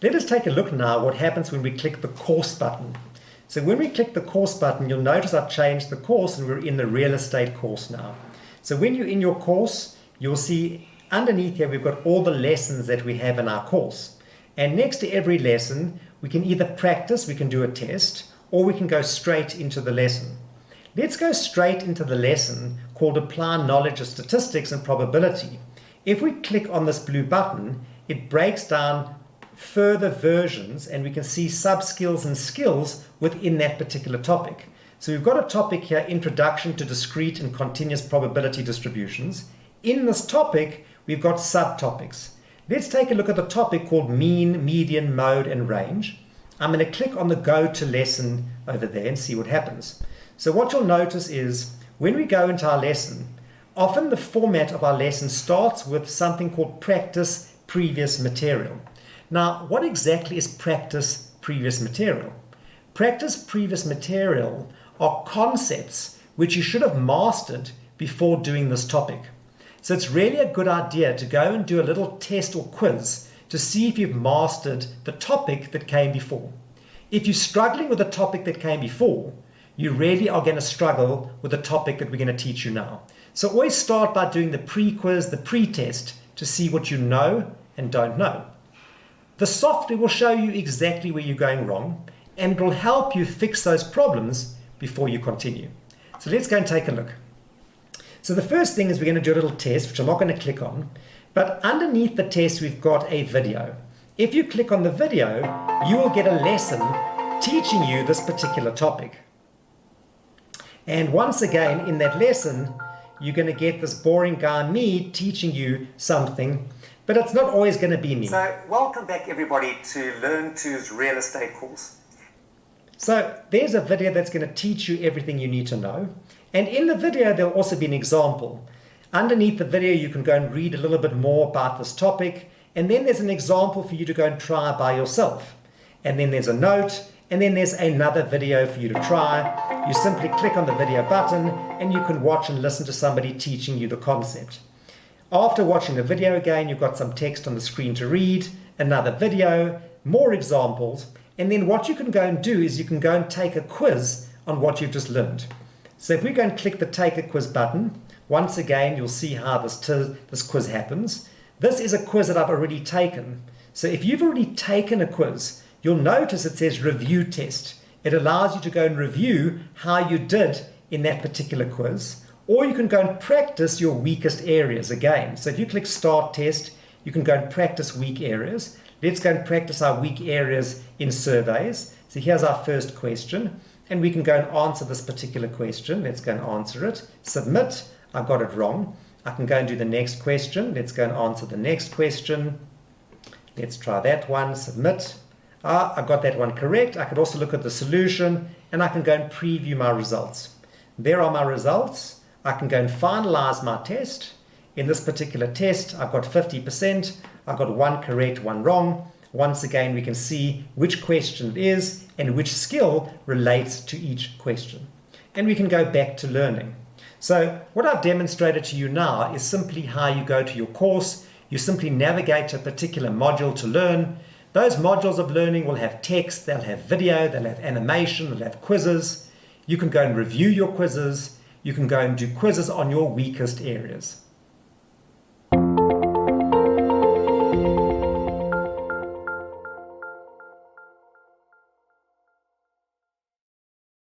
Let us take a look now what happens when we click the course button. So when we click the course button, you'll notice I've changed the course and we're in the real estate course now. So when you're in your course, you'll see underneath here we've got all the lessons that we have in our course. And next to every lesson, we can either practice, we can do a test, or we can go straight into the lesson. Let's go straight into the lesson called Apply Knowledge of Statistics and Probability. If we click on this blue button, it breaks down further versions and we can see sub-skills and skills within that particular topic. So we've got a topic here, Introduction to Discrete and Continuous Probability Distributions. In this topic, we've got subtopics. Let's take a look at the topic called Mean, Median, Mode, and Range. I'm going to click on the Go to Lesson over there and see what happens. So what you'll notice is when we go into our lesson, often the format of our lesson starts with something called Practice Previous Material. Now, what exactly is Practice Previous Material? Practice Previous Material are concepts which you should have mastered before doing this topic. So it's really a good idea to go and do a little test or quiz to see if you've mastered the topic that came before. If you're struggling with the topic that came before, you really are going to struggle with the topic that we're going to teach you now. So always start by doing the pre-quiz, the pre-test to see what you know and don't know. The software will show you exactly where you're going wrong and it will help you fix those problems before you continue. So let's go and take a look. So the first thing is we're going to do a little test, which I'm not going to click on, but underneath the test we've got a video. If you click on the video, you will get a lesson teaching you this particular topic. And once again, in that lesson, you're going to get this boring guy, me, teaching you something, but it's not always going to be me. So welcome back everybody to Learn2's real estate course. So there's a video that's going to teach you everything you need to know. And in the video, there'll also be an example. Underneath the video, you can go and read a little bit more about this topic. And then there's an example for you to go and try by yourself. And then there's a note. And then there's another video for you to try. You simply click on the video button and you can watch and listen to somebody teaching you the concept. After watching the video again, you've got some text on the screen to read, another video, more examples. And then what you can go and do is you can go and take a quiz on what you've just learned. So if we go and click the Take a Quiz button, once again, you'll see how this quiz happens. This is a quiz that I've already taken. So if you've already taken a quiz, you'll notice it says Review Test. It allows you to go and review how you did in that particular quiz. Or you can go and practice your weakest areas again. So if you click Start Test, you can go and practice weak areas. Let's go and practice our weak areas in surveys. So here's our first question. And we can go and answer this particular question. Let's go and answer it. Submit. I got it wrong. I can go and do the next question. Let's go and answer the next question. Let's try that one. Submit. I got that one correct. I could also look at the solution and I can go and preview my results. There are my results. I can go and finalize my test. In this particular test, I've got 50%. I've got one correct, one wrong. Once again, we can see which question it is and which skill relates to each question. And we can go back to learning. So what I've demonstrated to you now is simply how you go to your course. You simply navigate to a particular module to learn. Those modules of learning will have text, they'll have video, they'll have animation, they'll have quizzes. You can go and review your quizzes. You can go and do quizzes on your weakest areas.